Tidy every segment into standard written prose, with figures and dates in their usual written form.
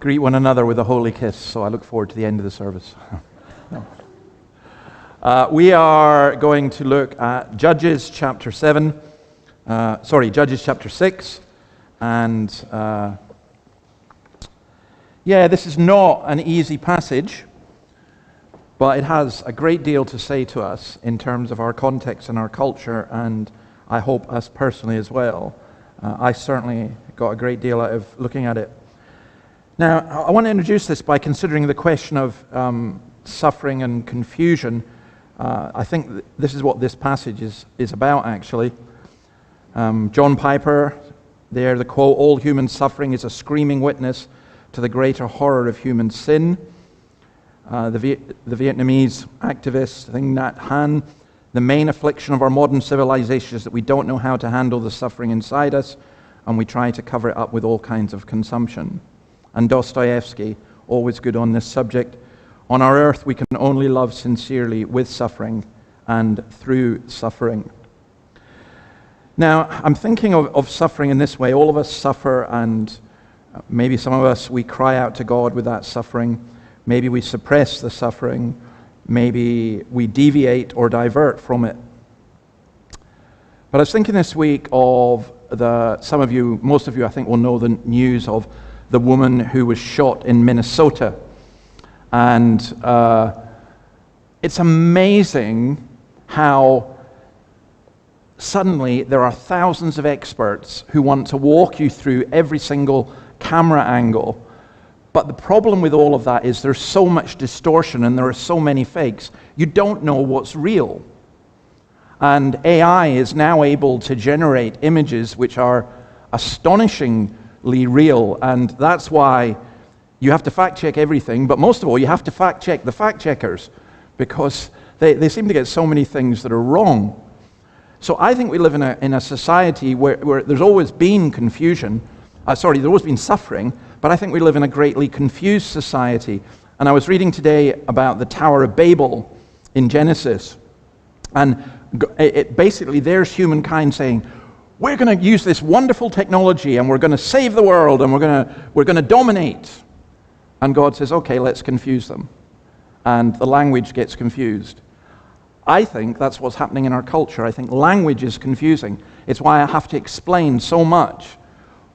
greet one another with a holy kiss, so I look forward to the end of the service. We are going to look at Judges chapter 6, and this is not an easy passage, but it has a great deal to say to us in terms of our context and our culture, and I hope us personally as well. I certainly got a great deal out of looking at it. Now, I want to introduce this by considering the question of suffering and confusion. I think this is what this passage is about, actually. John Piper, there, the quote, "All human suffering is a screaming witness to the greater horror of human sin." The Vietnamese activist, Nhat Hanh, "The main affliction of our modern civilization is that we don't know how to handle the suffering inside us, and we try to cover it up with all kinds of consumption." And Dostoevsky, always good on this subject, "On our earth we can only love sincerely with suffering and through suffering." Now, I'm thinking of suffering in this way. All of us suffer, and maybe some of us, we cry out to God with that suffering. Maybe we suppress the suffering. Maybe we deviate or divert from it. But I was thinking this week of most of you I think will know the news of the woman who was shot in Minnesota. And it's amazing how suddenly there are thousands of experts who want to walk you through every single camera angle. But the problem with all of that is there's so much distortion and there are so many fakes. You don't know what's real. And AI is now able to generate images which are astonishingly real. And that's why you have to fact check everything. But most of all, you have to fact check the fact checkers, because they seem to get so many things that are wrong. So I think we live in a society where there's always been confusion. There's always been suffering, but I think we live in a greatly confused society. And I was reading today about the Tower of Babel in Genesis. And basically there's humankind saying, we're going to use this wonderful technology and we're going to save the world and we're going to dominate. And God says, okay, let's confuse them. And the language gets confused. I think that's what's happening in our culture. I think language is confusing. It's why I have to explain so much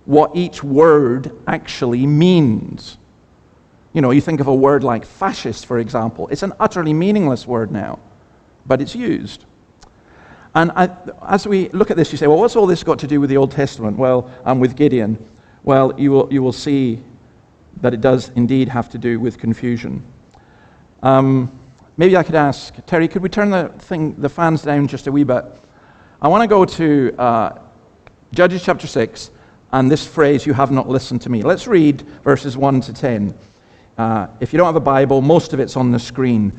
what each word actually means. You know, you think of a word like fascist, for example. It's an utterly meaningless word now, but it's used. And as we look at this, you say, well, what's all this got to do with the Old Testament? Well, and with Gideon. Well, you will see that it does indeed have to do with confusion. Maybe I could ask, Terry, could we turn the fans down just a wee bit? I want to go to Judges chapter 6, and this phrase, "you have not listened to me." Let's read verses 1 to 10. If you don't have a Bible, most of it's on the screen.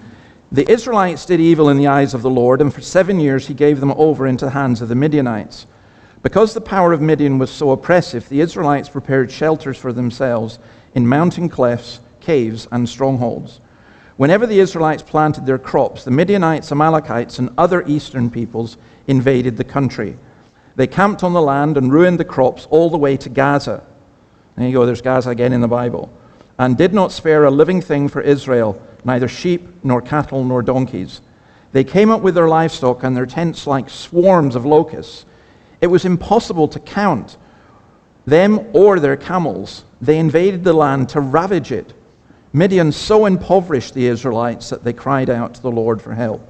"The Israelites did evil in the eyes of the Lord, and for 7 years he gave them over into the hands of the Midianites. Because the power of Midian was so oppressive, the Israelites prepared shelters for themselves in mountain clefts, caves, and strongholds. Whenever the Israelites planted their crops, the Midianites, Amalekites, and other eastern peoples invaded the country. They camped on the land and ruined the crops all the way to Gaza." There you go, there's Gaza again in the Bible. "And did not spare a living thing for Israel, neither sheep, nor cattle, nor donkeys. They came up with their livestock and their tents like swarms of locusts. It was impossible to count them or their camels. They invaded the land to ravage it. Midian so impoverished the Israelites that they cried out to the Lord for help.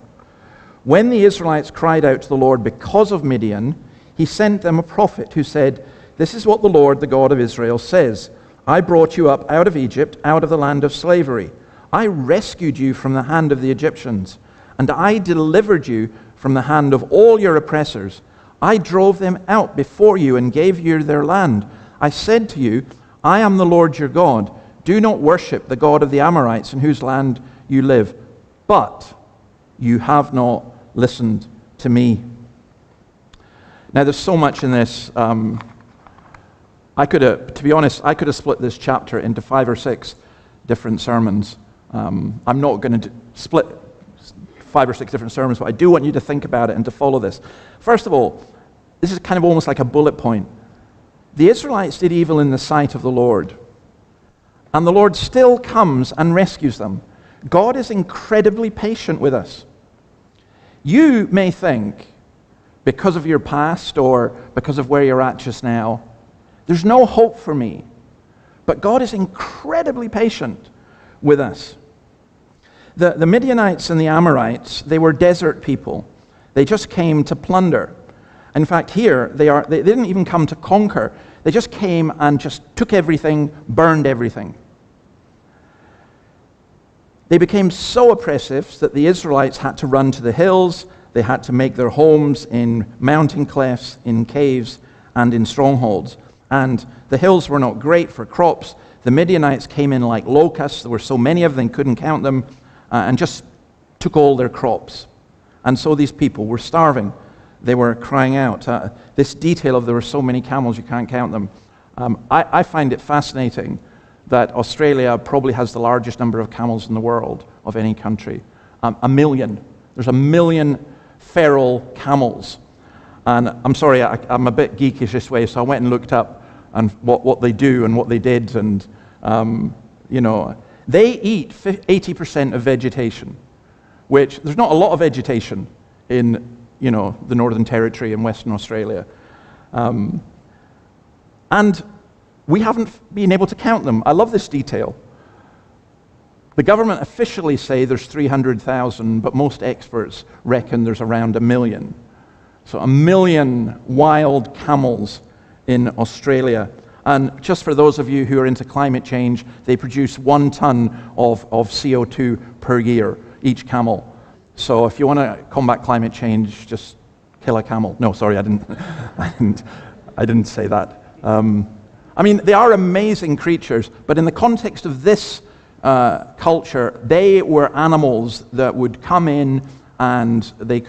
When the Israelites cried out to the Lord because of Midian, he sent them a prophet who said, 'This is what the Lord, the God of Israel, says. I brought you up out of Egypt, out of the land of slavery. I rescued you from the hand of the Egyptians, and I delivered you from the hand of all your oppressors. I drove them out before you and gave you their land. I said to you, I am the Lord your God. Do not worship the God of the Amorites in whose land you live. But you have not listened to me.'" Now there's so much in this. To be honest, I could have split this chapter into 5 or 6 different sermons. I'm not going to split 5 or 6 different sermons, but I do want you to think about it and to follow this. First of all, this is kind of almost like a bullet point. The Israelites did evil in the sight of the Lord. And the Lord still comes and rescues them. God is incredibly patient with us. You may think, because of your past or because of where you're at just now, there's no hope for me. But God is incredibly patient with us. The Midianites and the Amorites, they were desert people. They just came to plunder. In fact, here, they didn't even come to conquer. They just came and just took everything, burned everything. They became so oppressive that the Israelites had to run to the hills. They had to make their homes in mountain clefts, in caves, and in strongholds. And the hills were not great for crops. The Midianites came in like locusts. There were so many of them, couldn't count them, and just took all their crops. And so these people were starving. They were crying out. This detail of there were so many camels, you can't count them. I find it fascinating that Australia probably has the largest number of camels in the world of any country. 1 million. There's 1 million feral camels. And I'm sorry, I'm a bit geekish this way, so I went and looked up and what they do and what they did. And, they eat 80% of vegetation, which there's not a lot of vegetation in, the Northern Territory in Western Australia. And we haven't been able to count them. I love this detail. The government officially say there's 300,000, but most experts reckon there's around 1 million. So 1 million wild camels in Australia. And just for those of you who are into climate change, they produce 1 ton of CO2 per year, each camel. So if you want to combat climate change, just kill a camel. No, sorry, I didn't say that. They are amazing creatures, but in the context of this culture, they were animals that would come in and they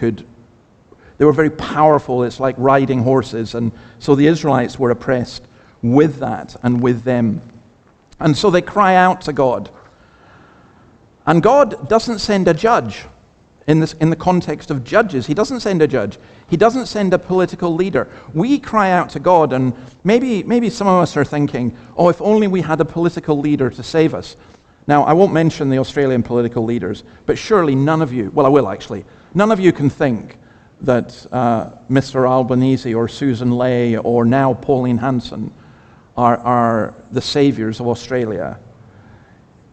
were very powerful. It's like riding horses. And so the Israelites were oppressed with that and with them. And so they cry out to God. And God doesn't send a judge in the context of judges. He doesn't send a judge. He doesn't send a political leader. We cry out to God, and maybe some of us are thinking, oh, if only we had a political leader to save us. Now, I won't mention the Australian political leaders, but surely none of you, well, I will actually, none of you can think that Mr. Albanese or Susan Ley or now Pauline Hanson are the saviors of Australia.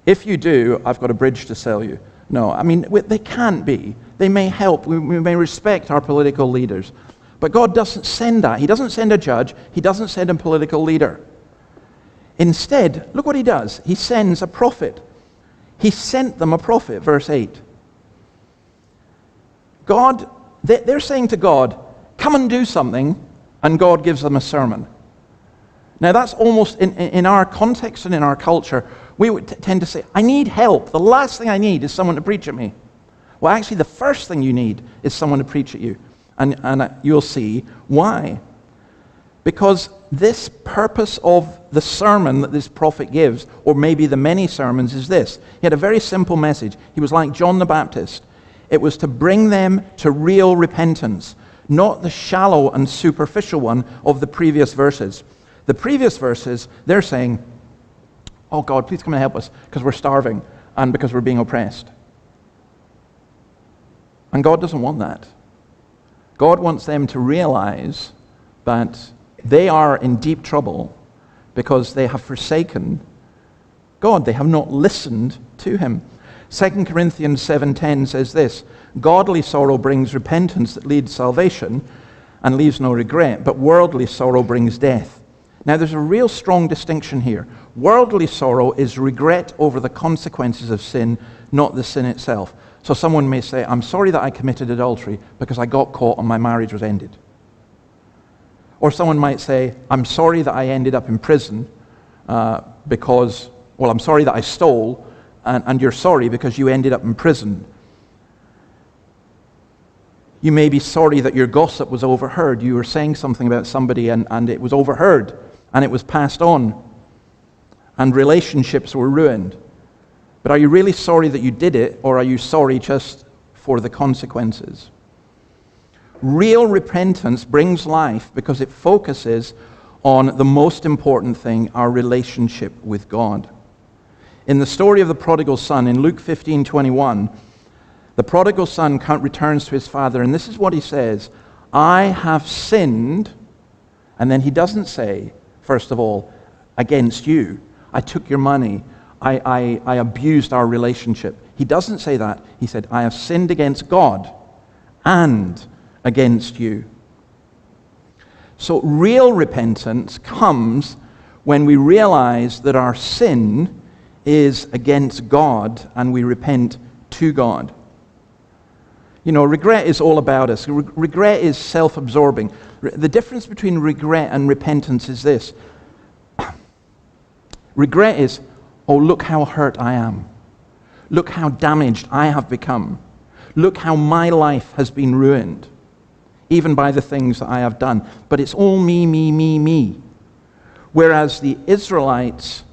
If you do, I've got a bridge to sell you. No, they can't be. They may help. We may respect our political leaders. But God doesn't send that. He doesn't send a judge. He doesn't send a political leader. Instead, look what he does. He sends a prophet. He sent them a prophet, verse 8. They're saying to God, come and do something, and God gives them a sermon. Now that's almost, in our context and in our culture, we would tend to say, I need help. The last thing I need is someone to preach at me. Well, actually, the first thing you need is someone to preach at you. And you'll see why. Because this purpose of the sermon that this prophet gives, or maybe the many sermons, is this. He had a very simple message. He was like John the Baptist. It was to bring them to real repentance, not the shallow and superficial one of the previous verses. The previous verses, they're saying, oh God, please come and help us because we're starving and because we're being oppressed. And God doesn't want that. God wants them to realize that they are in deep trouble because they have forsaken God. They have not listened to him. 2 Corinthians 7:10 says this, godly sorrow brings repentance that leads salvation and leaves no regret, but worldly sorrow brings death. Now there's a real strong distinction here. Worldly sorrow is regret over the consequences of sin, not the sin itself. So someone may say, I'm sorry that I committed adultery because I got caught and my marriage was ended. Or someone might say, I'm sorry that I ended up in prison because, I'm sorry that I stole, and you're sorry because you ended up in prison. You may be sorry that your gossip was overheard. You were saying something about somebody and it was overheard and it was passed on and relationships were ruined. But are you really sorry that you did it, or are you sorry just for the consequences? Real repentance brings life because it focuses on the most important thing, our relationship with God. In the story of the prodigal son, in Luke 15:21, the prodigal son returns to his father, and this is what he says: I have sinned, and then he doesn't say, first of all, against you. I took your money. I abused our relationship. He doesn't say that. He said, I have sinned against God and against you. So real repentance comes when we realize that our sin is against God and we repent to God. You know, regret is all about us. Regret is self-absorbing. The difference between regret and repentance is this. Regret is, oh, look how hurt I am. Look how damaged I have become. Look how my life has been ruined, even by the things that I have done. But it's all me, me, me, me. Whereas the Israelites,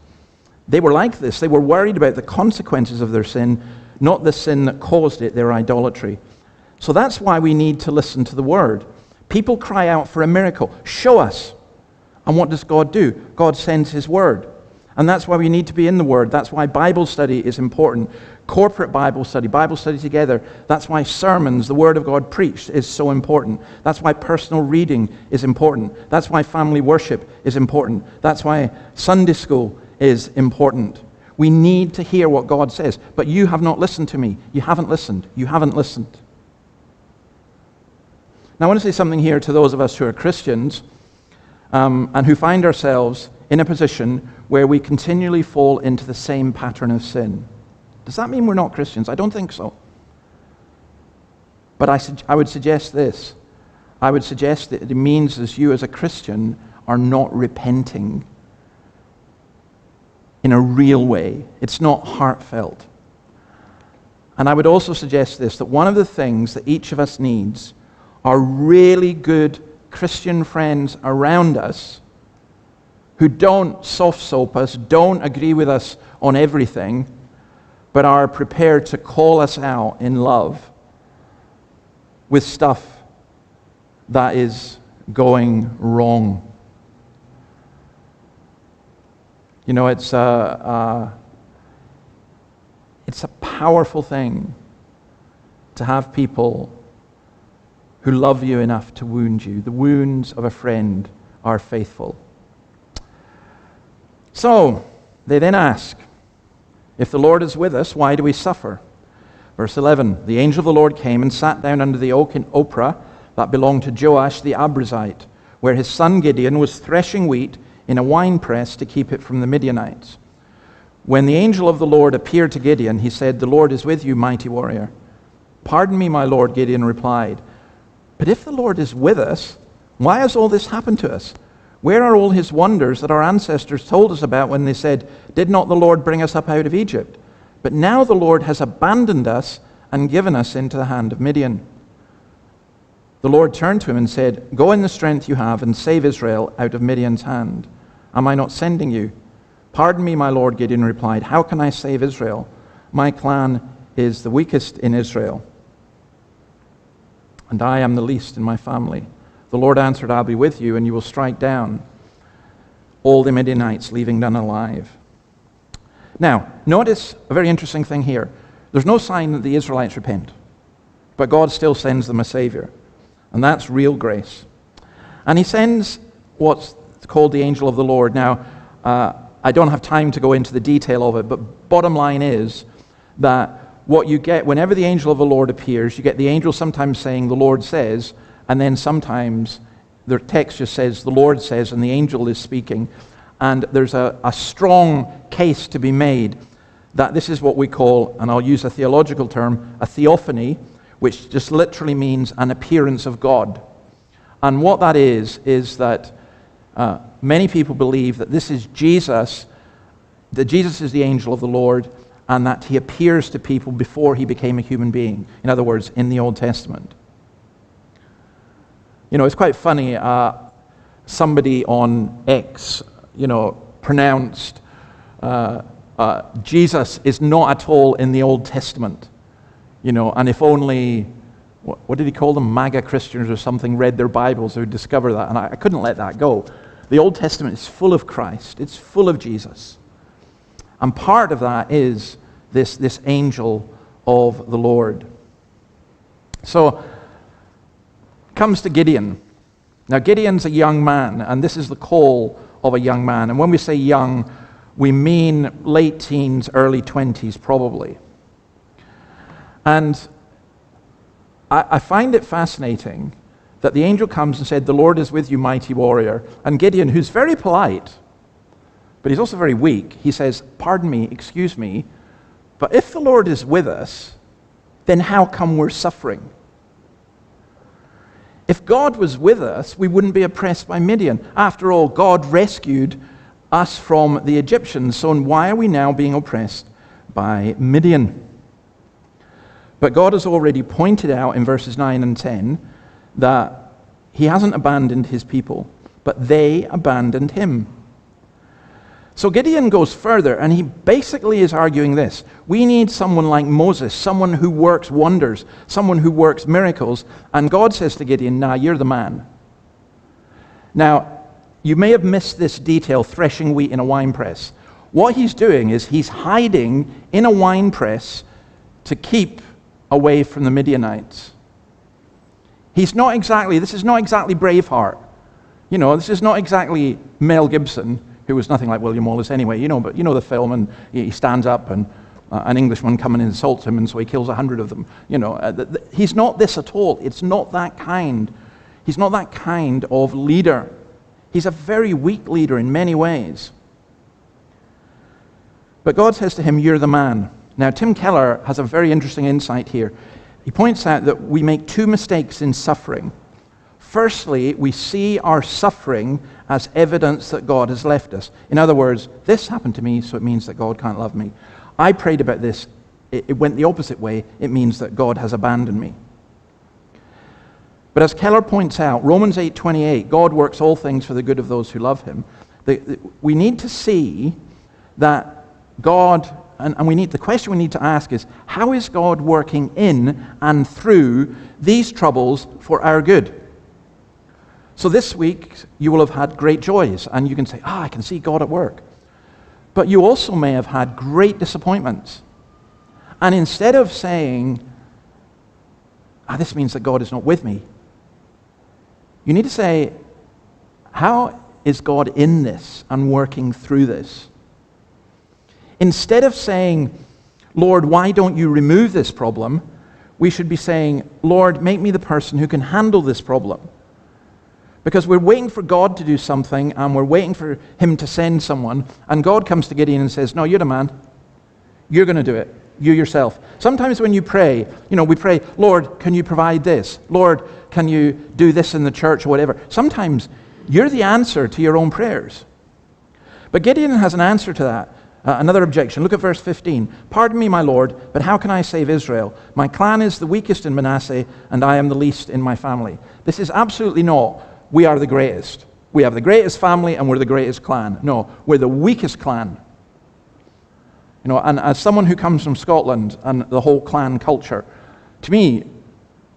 they were like this. They were worried about the consequences of their sin, not the sin that caused it, their idolatry. So that's why we need to listen to the Word. People cry out for a miracle. Show us. And what does God do? God sends His Word. And that's why we need to be in the Word. That's why Bible study is important. Corporate Bible study together. That's why sermons, the Word of God preached, is so important. That's why personal reading is important. That's why family worship is important. That's why Sunday school is important. We need to hear what God says. But you have not listened to me. You haven't listened. You haven't listened. Now I want to say something here to those of us who are Christians and who find ourselves in a position where we continually fall into the same pattern of sin. Does that mean we're not Christians? I don't think so. But I would suggest this. I would suggest that it means that you as a Christian are not repenting in a real way. It's not heartfelt. And I would also suggest this, that one of the things that each of us needs are really good Christian friends around us who don't soft soap us, don't agree with us on everything, but are prepared to call us out in love with stuff that is going wrong. You know, it's a powerful thing to have people who love you enough to wound you. The wounds of a friend are faithful. So, they then ask, if the Lord is with us, why do we suffer? Verse 11, the angel of the Lord came and sat down under the oak in Ophrah that belonged to Joash the Abiezrite, where his son Gideon was threshing wheat in a winepress to keep it from the Midianites. When the angel of the Lord appeared to Gideon, he said, the Lord is with you, mighty warrior. Pardon me, my Lord, Gideon replied. But if the Lord is with us, why has all this happened to us? Where are all his wonders that our ancestors told us about when they said, did not the Lord bring us up out of Egypt? But now the Lord has abandoned us and given us into the hand of Midian. The Lord turned to him and said, go in the strength you have and save Israel out of Midian's hand. Am I not sending you? Pardon me, my Lord, Gideon replied. How can I save Israel? My clan is the weakest in Israel, and I am the least in my family. The Lord answered, I'll be with you, and you will strike down all the Midianites, leaving none alive. Now, notice a very interesting thing here. There's no sign that the Israelites repent, but God still sends them a Savior, and that's real grace. And he sends what's called the angel of the Lord. Now, I don't have time to go into the detail of it, but bottom line is that what you get, whenever the angel of the Lord appears, you get the angel sometimes saying, the Lord says, and then sometimes the text just says, the Lord says, and the angel is speaking. And there's a strong case to be made that this is what we call, and I'll use a theological term, a theophany, which just literally means an appearance of God. And what that is that many people believe that this is Jesus, that Jesus is the angel of the Lord, and that he appears to people before he became a human being. In other words, in the Old Testament. You know, it's quite funny, somebody on X, pronounced Jesus is not at all in the Old Testament. And if only, what did he call them, MAGA Christians or something, read their Bibles, they would discover that. And I couldn't let that go. The Old Testament is full of Christ. It's full of Jesus. And part of that is this angel of the Lord. So, comes to Gideon. Now, Gideon's a young man, and this is the call of a young man. And when we say young, we mean late teens, early 20s, probably. And I find it fascinating that the angel comes and said, "The Lord is with you, mighty warrior." And Gideon, who's very polite, but he's also very weak, he says, "Pardon me, excuse me, but if the Lord is with us, then how come we're suffering? If God was with us, we wouldn't be oppressed by Midian. After all, God rescued us from the Egyptians, so why are we now being oppressed by Midian?" But God has already pointed out in verses 9 and 10 that he hasn't abandoned his people, but they abandoned him. So Gideon goes further, and he basically is arguing this. We need someone like Moses, someone who works wonders, someone who works miracles. And God says to Gideon, "Nah, you're the man." Now, you may have missed this detail, threshing wheat in a winepress. What he's doing is he's hiding in a winepress to keep away from the Midianites. This is not exactly Braveheart. This is not exactly Mel Gibson, who was nothing like William Wallace anyway, but the film, and he stands up and an Englishman comes and insults him, and so he kills 100 of them. He's not this at all. It's not that kind. He's not that kind of leader. He's a very weak leader in many ways. But God says to him, "You're the man." Now, Tim Keller has a very interesting insight here. He points out that we make two mistakes in suffering. Firstly, we see our suffering as evidence that God has left us. In other words, this happened to me, so it means that God can't love me. I prayed about this. It went the opposite way. It means that God has abandoned me. But as Keller points out, Romans 8:28, God works all things for the good of those who love him. We need to see that God, and the question we need to ask is, how is God working in and through these troubles for our good? So this week, you will have had great joys, and you can say, I can see God at work. But you also may have had great disappointments. And instead of saying, this means that God is not with me, you need to say, how is God in this and working through this? Instead of saying, Lord, why don't you remove this problem? We should be saying, Lord, make me the person who can handle this problem. Because we're waiting for God to do something, and we're waiting for him to send someone, and God comes to Gideon and says, no, you're the man. You're going to do it. You yourself. Sometimes when you pray, we pray, Lord, can you provide this? Lord, can you do this in the church or whatever? Sometimes you're the answer to your own prayers. But Gideon has an answer to that. Another objection. Look at verse 15. Pardon me, my Lord, but how can I save Israel? My clan is the weakest in Manasseh, and I am the least in my family. This is absolutely not, we are the greatest. We have the greatest family, and we're the greatest clan. No, we're the weakest clan. And as someone who comes from Scotland and the whole clan culture, to me,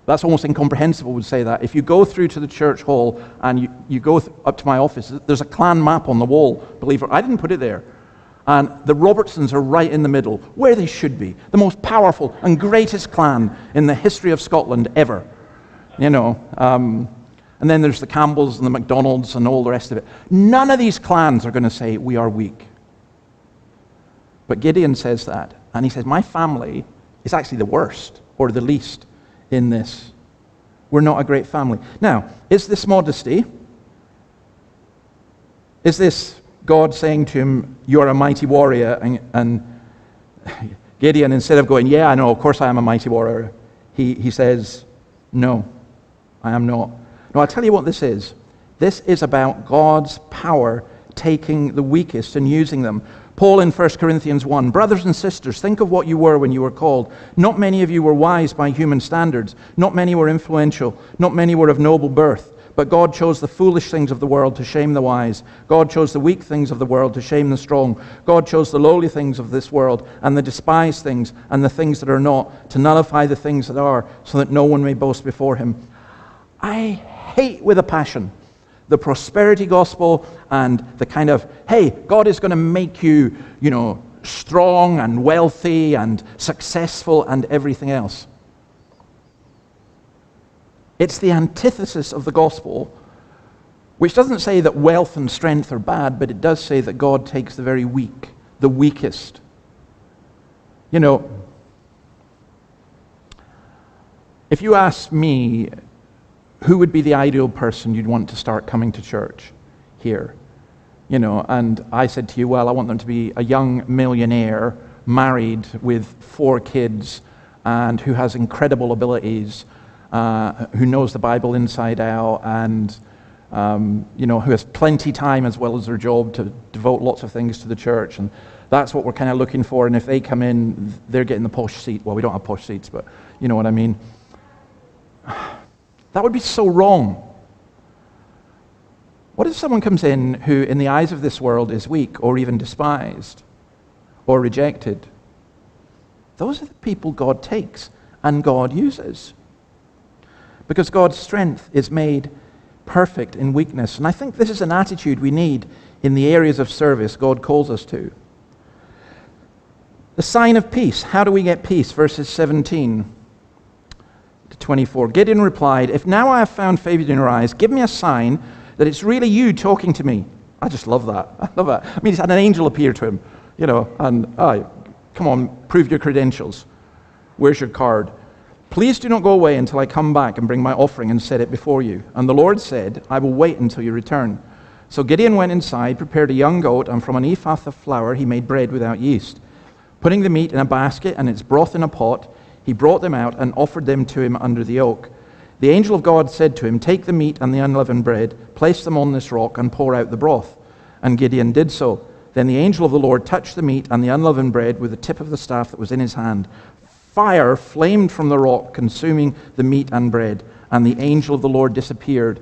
that's almost incomprehensible to say that. If you go through to the church hall and you go up to my office, there's a clan map on the wall, believe it or not. I didn't put it there. And the Robertsons are right in the middle, where they should be. The most powerful and greatest clan in the history of Scotland ever. And then there's the Campbells and the MacDonalds and all the rest of it. None of these clans are going to say, we are weak. But Gideon says that. And he says, my family is actually the worst or the least in this. We're not a great family. Now, is this modesty? Is this God saying to him, you're a mighty warrior? And Gideon, instead of going, yeah, I know, of course I am a mighty warrior, he says, no, I am not. No, I'll tell you what this is. This is about God's power taking the weakest and using them. Paul in 1 Corinthians 1, brothers and sisters, think of what you were when you were called. Not many of you were wise by human standards. Not many were influential. Not many were of noble birth. But God chose the foolish things of the world to shame the wise. God chose the weak things of the world to shame the strong. God chose the lowly things of this world and the despised things and the things that are not, to nullify the things that are, so that no one may boast before him. I hate with a passion the prosperity gospel and the kind of, hey, God is going to make you, strong and wealthy and successful and everything else. It's the antithesis of the gospel, which doesn't say that wealth and strength are bad, but it does say that God takes the very weak, the weakest. You know, if you ask me, who would be the ideal person you'd want to start coming to church here? You know, and I said to you, well, I want them to be a young millionaire, married with 4 kids, and who has incredible abilities, who knows the Bible inside out, and you know, who has plenty time as well as their job to devote lots of things to the church. And that's what we're kind of looking for. And if they come in, they're getting the posh seat. Well, we don't have posh seats, but you know what I mean. That would be so wrong. What if someone comes in who, in the eyes of this world, is weak or even despised or rejected? Those are the people God takes and God uses. Because God's strength is made perfect in weakness. And I think this is an attitude we need in the areas of service God calls us to. The sign of peace. How do we get peace? Verses 17 to 24. Gideon replied, "If now I have found favor in your eyes, give me a sign that it's really you talking to me." I just love that. I love that. I mean, he's had an angel appear to him, you know, and, come on, prove your credentials. Where's your card? "Please do not go away until I come back and bring my offering and set it before you." And the Lord said, "I will wait until you return." So Gideon went inside, prepared a young goat, and from an ephah of flour he made bread without yeast. Putting the meat in a basket and its broth in a pot, he brought them out and offered them to him under the oak. The angel of God said to him, "Take the meat and the unleavened bread, place them on this rock, and pour out the broth." And Gideon did so. Then the angel of the Lord touched the meat and the unleavened bread with the tip of the staff that was in his hand. Fire flamed from the rock, consuming the meat and bread, and the angel of the Lord disappeared.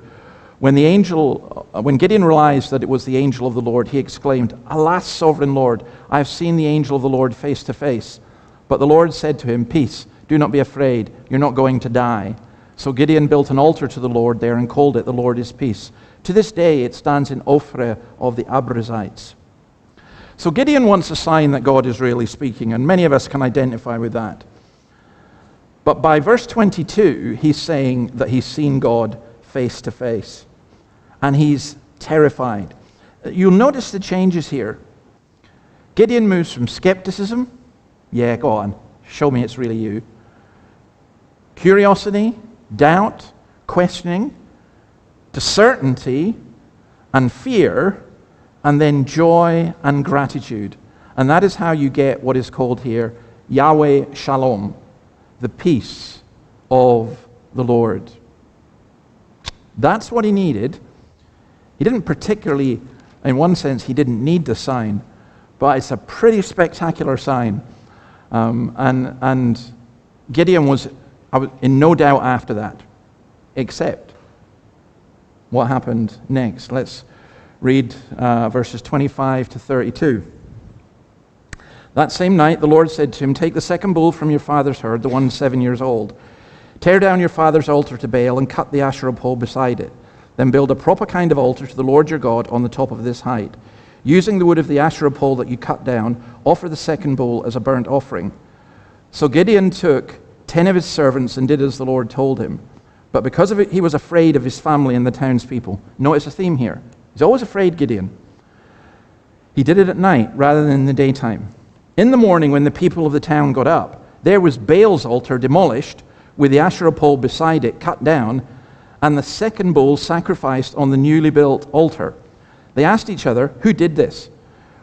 When Gideon realized that it was the angel of the Lord, he exclaimed, "Alas, sovereign Lord, I have seen the angel of the Lord face to face." But the Lord said to him, "Peace, do not be afraid, you're not going to die." So Gideon built an altar to the Lord there and called it "The Lord is Peace." To this day it stands in Ophrah of the Abrazites. So Gideon wants a sign that God is really speaking, and many of us can identify with that. But by verse 22, he's saying that he's seen God face to face, and he's terrified. You'll notice the changes here. Gideon moves from skepticism, yeah, go on, show me it's really you, curiosity, doubt, questioning, to certainty and fear, and then joy and gratitude. And that is how you get what is called here Yahweh Shalom, the peace of the Lord. That's what he needed. He didn't particularly, in one sense, he didn't need the sign, but it's a pretty spectacular sign. And Gideon was in no doubt after that, except what happened next. Let's read verses 25 to 32. That same night the Lord said to him, "Take the second bull from your father's herd, the one 7 years old. Tear down your father's altar to Baal and cut the Asherah pole beside it. Then build a proper kind of altar to the Lord your God on the top of this height. Using the wood of the Asherah pole that you cut down, offer the second bull as a burnt offering." So Gideon took 10 of his servants and did as the Lord told him. But because of it, he was afraid of his family and the townspeople. Notice a theme here. He's always afraid, Gideon. He did it at night rather than in the daytime. In the morning, when the people of the town got up, there was Baal's altar demolished, with the Asherah pole beside it cut down, and the second bull sacrificed on the newly built altar. They asked each other, "Who did this?"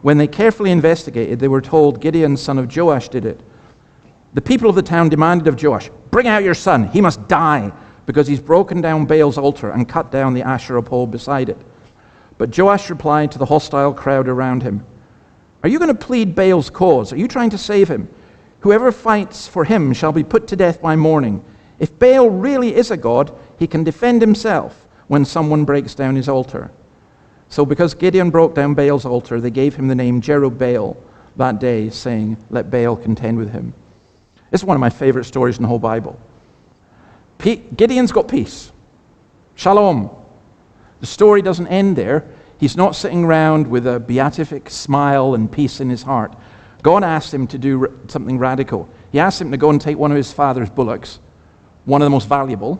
When they carefully investigated, they were told, "Gideon, son of Joash, did it." The people of the town demanded of Joash, "Bring out your son. He must die, because he's broken down Baal's altar and cut down the Asherah pole beside it." But Joash replied to the hostile crowd around him, "Are you going to plead Baal's cause? Are you trying to save him? Whoever fights for him shall be put to death by morning. If Baal really is a god, he can defend himself when someone breaks down his altar." So because Gideon broke down Baal's altar, they gave him the name Jerubbaal that day, saying, "Let Baal contend with him." This is one of my favorite stories in the whole Bible. Gideon's got peace. Shalom. The story doesn't end there. He's not sitting around with a beatific smile and peace in his heart. God asked him to do something radical. He asked him to go and take one of his father's bullocks, one of the most valuable,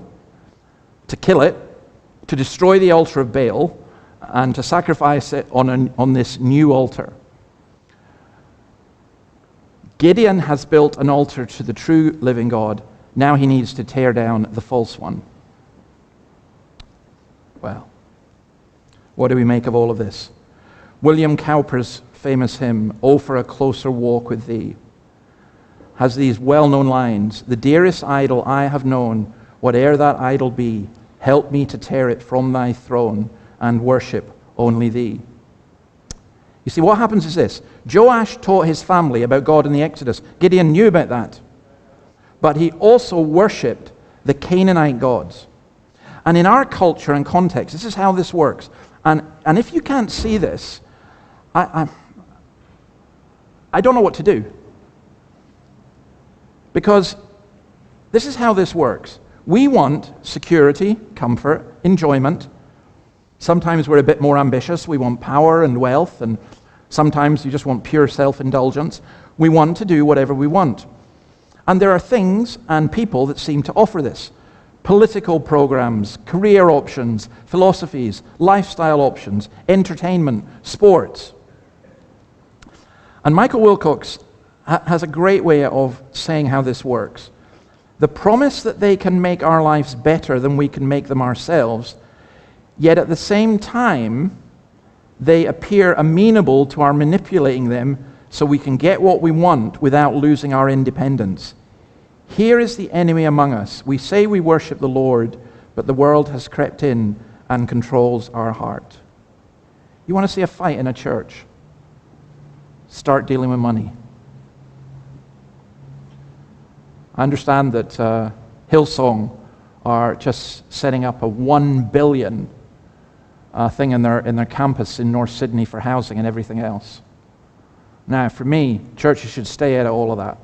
to kill it, to destroy the altar of Baal, and to sacrifice it on this new altar. Gideon has built an altar to the true living God. Now he needs to tear down the false one. Well, what do we make of all of this? William Cowper's famous hymn, "Oh, for a closer walk with thee," has these well-known lines: "The dearest idol I have known, whate'er that idol be, help me to tear it from thy throne and worship only thee." You see, what happens is this. Joash taught his family about God in the Exodus. Gideon knew about that. But he also worshipped the Canaanite gods. And in our culture and context, this is how this works. And if you can't see this, I don't know what to do. Because this is how this works. We want security, comfort, enjoyment. Sometimes we're a bit more ambitious. We want power and wealth, and sometimes you just want pure self-indulgence. We want to do whatever we want. And there are things and people that seem to offer this. Political programs, career options, philosophies, lifestyle options, entertainment, sports. And Michael Wilcox has a great way of saying how this works. The promise that they can make our lives better than we can make them ourselves, yet at the same time, they appear amenable to our manipulating them so we can get what we want without losing our independence. Here is the enemy among us. We say we worship the Lord, but the world has crept in and controls our heart. You want to see a fight in a church? Start dealing with money. I understand that Hillsong are just setting up a $1 billion thing in their campus in North Sydney for housing and everything else. Now, for me, churches should stay out of all of that.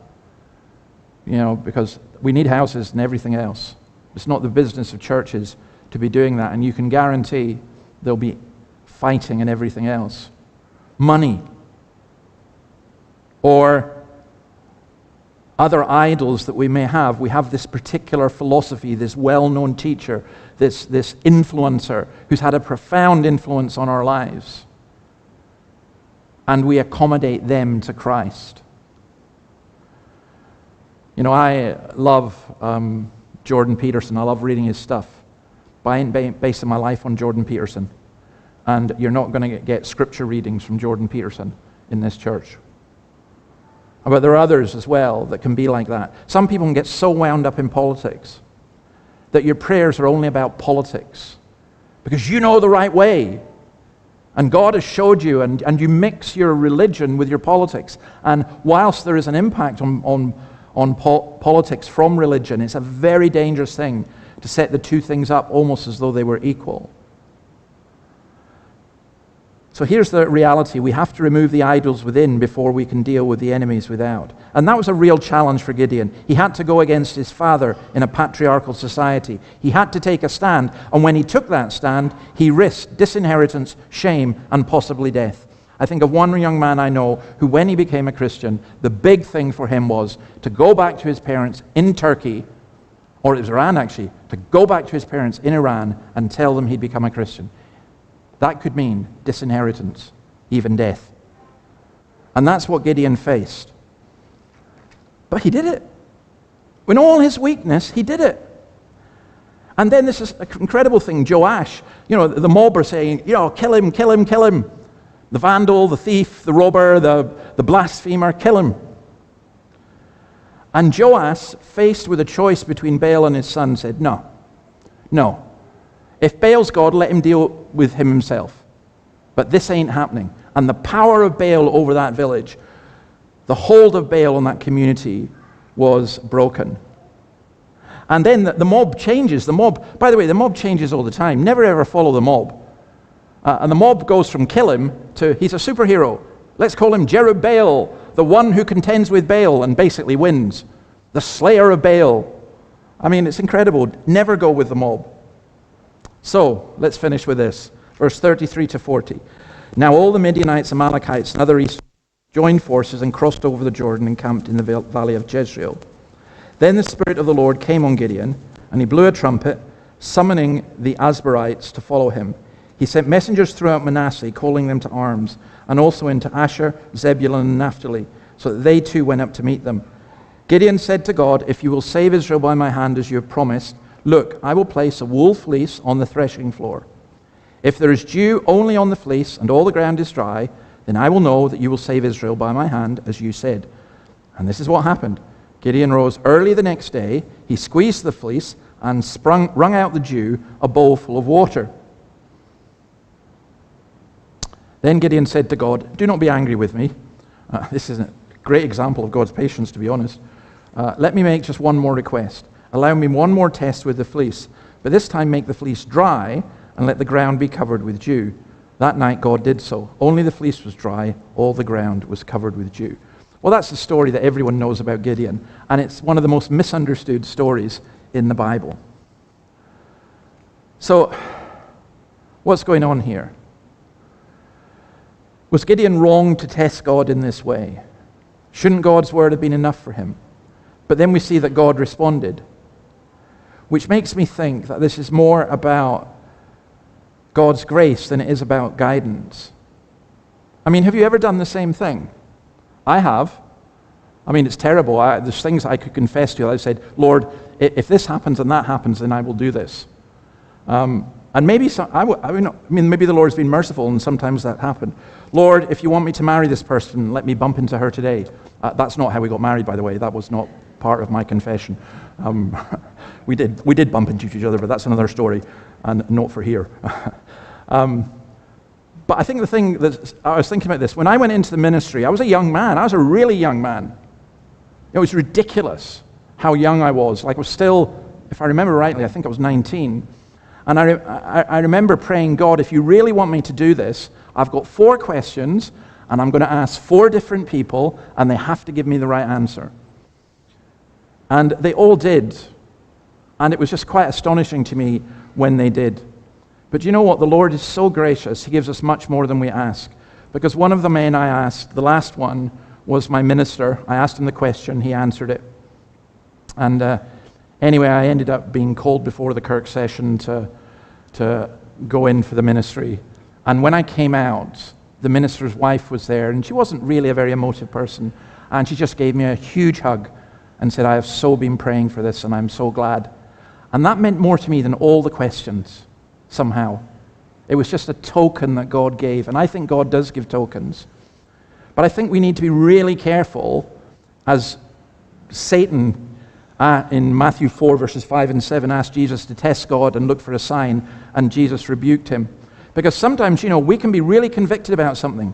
You know, because we need houses and everything else. It's not the business of churches to be doing that, and you can guarantee there'll be fighting and everything else. Money. Or other idols that we may have. We have this particular philosophy, this well-known teacher, this influencer who's had a profound influence on our lives. And we accommodate them to Christ. You know, I love Jordan Peterson. I love reading his stuff. But I ain't basing my life on Jordan Peterson. And you're not going to get scripture readings from Jordan Peterson in this church. But there are others as well that can be like that. Some people can get so wound up in politics that your prayers are only about politics because you know the right way. And God has showed you, and you mix your religion with your politics. And whilst there is an impact on politics from religion, it's a very dangerous thing to set the two things up almost as though they were equal. So here's the reality. We have to remove the idols within before we can deal with the enemies without. And that was a real challenge for Gideon. He had to go against his father in a patriarchal society. He had to take a stand. And when he took that stand, he risked disinheritance, shame, and possibly death. I think of one young man I know who, when he became a Christian, the big thing for him was to go back to his parents in Turkey, or it was Iran actually, to go back to his parents in Iran and tell them he'd become a Christian. That could mean disinheritance, even death. And that's what Gideon faced. But he did it. In all his weakness, he did it. And then this is an incredible thing. Joash, you know, the mob are saying, you know, kill him, kill him, kill him. The vandal, the thief, the robber, the blasphemer, kill him. And Joash, faced with a choice between Baal and his son, said, no. If Baal's God, let him deal with him himself. But this ain't happening. And the power of Baal over that village, the hold of Baal on that community was broken. And then the mob changes. The mob, by the way, the mob changes all the time. Never ever follow the mob. And the mob goes from kill him to he's a superhero. Let's call him Jerubbaal, the one who contends with Baal and basically wins. The slayer of Baal. I mean, it's incredible. Never go with the mob. So, let's finish with this. Verse 33 to 40. Now all the Midianites, Amalekites, and other eastern joined forces and crossed over the Jordan and camped in the valley of Jezreel. Then the Spirit of the Lord came on Gideon, and he blew a trumpet, summoning the Asbarites to follow him. He sent messengers throughout Manasseh, calling them to arms, and also into Asher, Zebulun, and Naphtali, so that they too went up to meet them. Gideon said to God, "If you will save Israel by my hand as you have promised, look, I will place a wool fleece on the threshing floor. If there is dew only on the fleece and all the ground is dry, then I will know that you will save Israel by my hand as you said." And this is what happened. Gideon rose early the next day, he squeezed the fleece and wrung out the dew, a bowl full of water. Then Gideon said to God, "Do not be angry with me." This is a great example of God's patience, to be honest. "Let me make just one more request. Allow me one more test with the fleece, but this time make the fleece dry and let the ground be covered with dew." That night God did so. Only the fleece was dry, all the ground was covered with dew. Well, that's the story that everyone knows about Gideon, and it's one of the most misunderstood stories in the Bible. So, what's going on here? Was Gideon wrong to test God in this way? Shouldn't God's word have been enough for him? But then we see that God responded, which makes me think that this is more about God's grace than it is about guidance. I mean, have you ever done the same thing? I have. I mean, it's terrible. There's things I could confess to you. I said, "Lord, if this happens and that happens, then I will do this." And maybe maybe the Lord's been merciful, and sometimes that happened. "Lord, if you want me to marry this person, let me bump into her today." That's not how we got married, by the way. That was not part of my confession. We did bump into each other, but that's another story, and not for here. But I think the thing that I was thinking about this, when I went into the ministry, I was a young man. I was a really young man. It was ridiculous how young I was. Like, I was still, if I remember rightly, I think I was 19. And I remember praying, "God, if you really want me to do this, I've got 4 questions, and I'm going to ask 4 different people, and they have to give me the right answer." And they all did. And it was just quite astonishing to me when they did. But you know what? The Lord is so gracious. He gives us much more than we ask. Because one of the men I asked, the last one, was my minister. I asked him the question. He answered it. And anyway, I ended up being called before the Kirk session to go in for the ministry. And when I came out, the minister's wife was there, and she wasn't really a very emotive person. And she just gave me a huge hug and said, "I have so been praying for this, and I'm so glad." And that meant more to me than all the questions, somehow. It was just a token that God gave. And I think God does give tokens. But I think we need to be really careful, as Satan in Matthew 4, verses 5 and 7, asked Jesus to test God and look for a sign, and Jesus rebuked him. Because sometimes, we can be really convicted about something.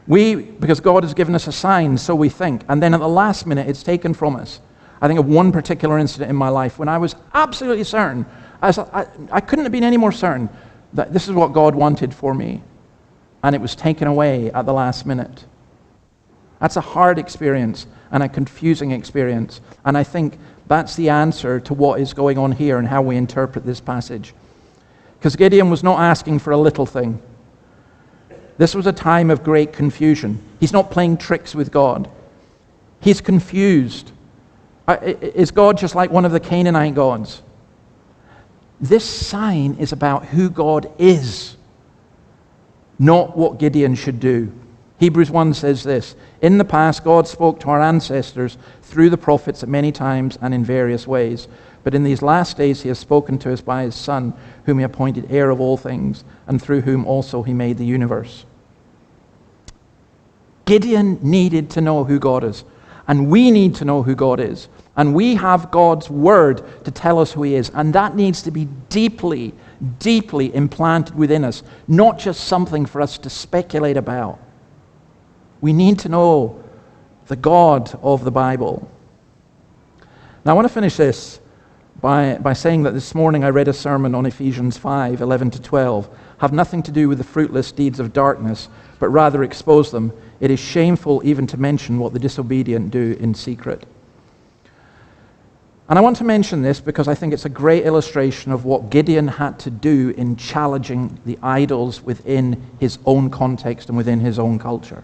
Because God has given us a sign, so we think, and then at the last minute, it's taken from us. I think of one particular incident in my life when I was absolutely certain, I couldn't have been any more certain that this is what God wanted for me, and it was taken away at the last minute. That's a hard experience and a confusing experience, and I think that's the answer to what is going on here and how we interpret this passage. Because Gideon was not asking for a little thing. This was a time of great confusion. He's not playing tricks with God. He's confused. Is God just like one of the Canaanite gods? This sign is about who God is, not what Gideon should do. Hebrews 1 says this: "In the past, God spoke to our ancestors through the prophets at many times and in various ways. But in these last days, he has spoken to us by his Son, whom he appointed heir of all things, and through whom also he made the universe." Gideon needed to know who God is. And we need to know who God is. And we have God's word to tell us who he is. And that needs to be deeply, deeply implanted within us, not just something for us to speculate about. We need to know the God of the Bible. Now I want to finish this by saying that this morning I read a sermon on Ephesians 5, 11 to 12. Have nothing to do with the fruitless deeds of darkness, but rather expose them. It is shameful even to mention what the disobedient do in secret. And I want to mention this because I think it's a great illustration of what Gideon had to do in challenging the idols within his own context and within his own culture.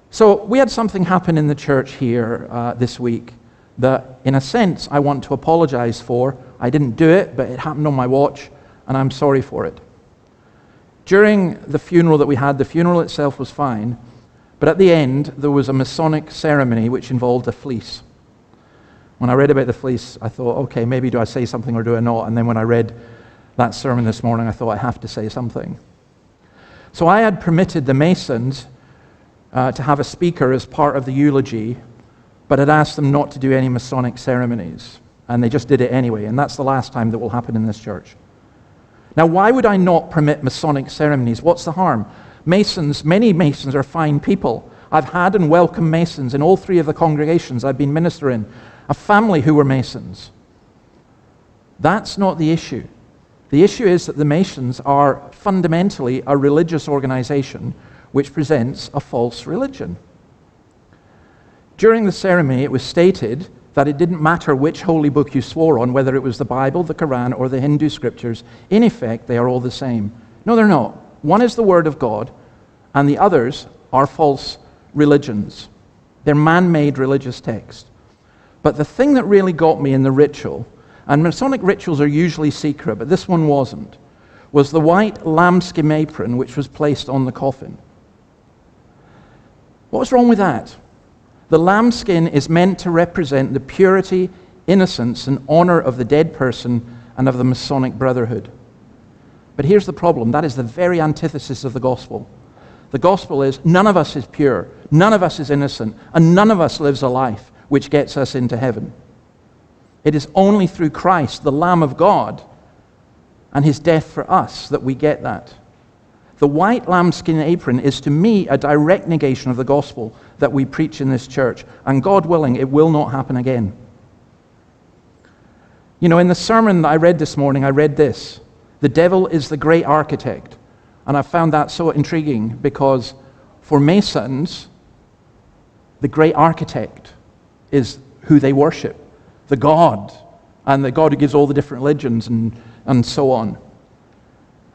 So we had something happen in the church here this week that, in a sense, I want to apologize for. I didn't do it, but it happened on my watch, and I'm sorry for it. During the funeral that we had, the funeral itself was fine, but at the end, there was a Masonic ceremony which involved a fleece. When I read about the fleece, I thought, okay, maybe do I say something or do I not? And then when I read that sermon this morning, I thought I have to say something. So I had permitted the Masons to have a speaker as part of the eulogy, but had asked them not to do any Masonic ceremonies. And they just did it anyway, and that's the last time that will happen in this church. Now, why would I not permit Masonic ceremonies? What's the harm? Masons, many Masons are fine people. I've had and welcomed Masons in all three of the congregations I've been minister in, a family who were Masons. That's not the issue. The issue is that the Masons are fundamentally a religious organization which presents a false religion. During the ceremony, it was stated that it didn't matter which holy book you swore on, whether it was the Bible, the Quran, or the Hindu scriptures. In effect, they are all the same. No, they're not. One is the Word of God, and the others are false religions. They're man-made religious texts. But the thing that really got me in the ritual, and Masonic rituals are usually secret, but this one wasn't, was the white lambskin apron which was placed on the coffin. What was wrong with that? The lambskin is meant to represent the purity, innocence, and honor of the dead person and of the Masonic Brotherhood. But here's the problem. That is the very antithesis of the gospel. The gospel is none of us is pure, none of us is innocent, and none of us lives a life which gets us into heaven. It is only through Christ, the Lamb of God, and his death for us that we get that. The white lambskin apron is, to me, a direct negation of the gospel that we preach in this church. And God willing, it will not happen again. You know, in the sermon that I read this morning, I read this: the devil is the great architect. And I found that so intriguing because for Masons, the great architect is who they worship, the God, and the God who gives all the different religions and so on.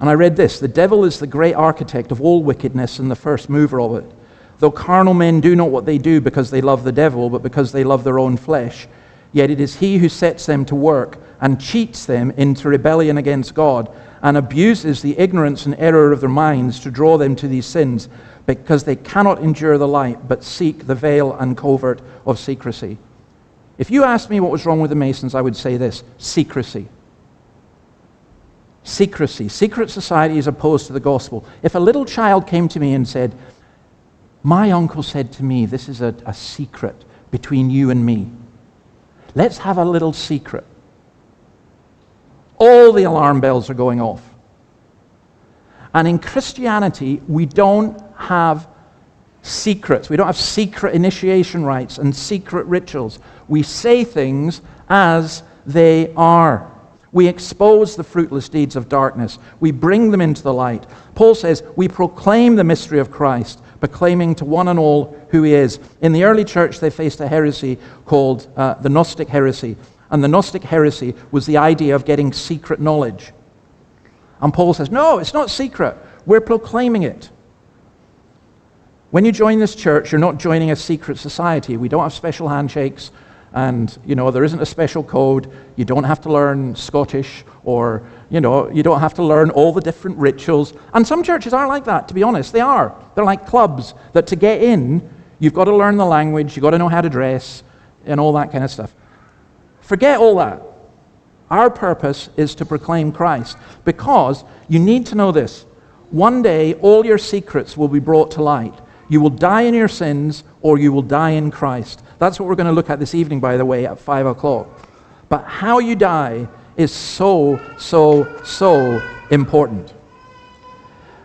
And I read this: the devil is the great architect of all wickedness and the first mover of it. Though carnal men do not what they do because they love the devil, but because they love their own flesh, yet it is he who sets them to work and cheats them into rebellion against God, and abuses the ignorance and error of their minds to draw them to these sins, because they cannot endure the light, but seek the veil and covert of secrecy. If you asked me what was wrong with the Masons, I would say this: secrecy. Secrecy. Secret society is opposed to the gospel. If a little child came to me and said, my uncle said to me, this is a secret between you and me. Let's have a little secret. All the alarm bells are going off. And in Christianity, we don't have secrets. We don't have secret initiation rites and secret rituals. We say things as they are. We expose the fruitless deeds of darkness. We bring them into the light. Paul says, we proclaim the mystery of Christ, proclaiming to one and all who he is. In the early church, they faced a heresy called the Gnostic heresy. And the Gnostic heresy was the idea of getting secret knowledge. And Paul says, no, it's not secret. We're proclaiming it. When you join this church, you're not joining a secret society. We don't have special handshakes. And, there isn't a special code. You don't have to learn Scottish or, you don't have to learn all the different rituals. And some churches are like that, to be honest. They are. They're like clubs that to get in, you've got to learn the language, you've got to know how to dress, and all that kind of stuff. Forget all that. Our purpose is to proclaim Christ, because you need to know this. One day, all your secrets will be brought to light. You will die in your sins, or you will die in Christ. That's what we're going to look at this evening, by the way, at 5 o'clock. But how you die is so important.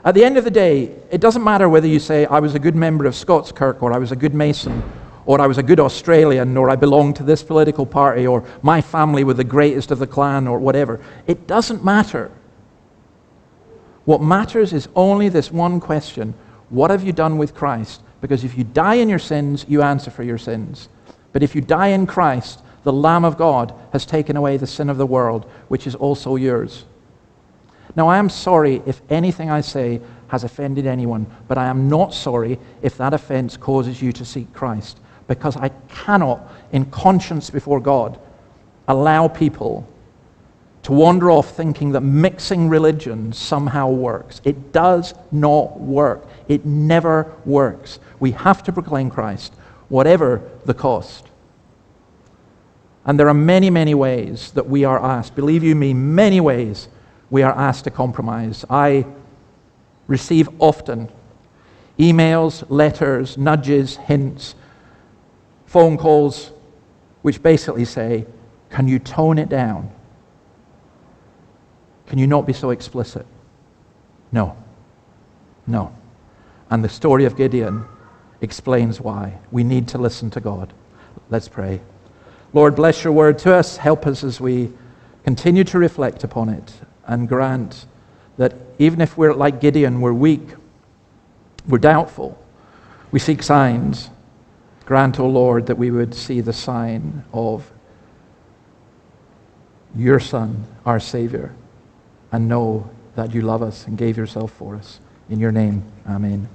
At the end of the day, it doesn't matter whether you say, I was a good member of Scots Kirk, or I was a good Mason, or I was a good Australian, or I belonged to this political party, or my family were the greatest of the clan, or whatever. It doesn't matter. What matters is only this one question: what have you done with Christ? Because if you die in your sins, you answer for your sins. But if you die in Christ, the Lamb of God has taken away the sin of the world, which is also yours. Now, I am sorry if anything I say has offended anyone, but I am not sorry if that offense causes you to seek Christ, because I cannot, in conscience before God, allow people to wander off thinking that mixing religions somehow works. It does not work. It never works. We have to proclaim Christ, whatever the cost. And there are many, many ways that we are asked, believe you me, many ways we are asked to compromise. I receive often emails, letters, nudges, hints, phone calls, which basically say, can you tone it down? Can you not be so explicit? No. No. And the story of Gideon explains why. We need to listen to God. Let's pray. Lord, bless your word to us. Help us as we continue to reflect upon it, and grant that even if we're like Gideon, we're weak, we're doubtful, we seek signs. Grant, O Lord, that we would see the sign of your Son, our Savior, and know that you love us and gave yourself for us. In your name, amen.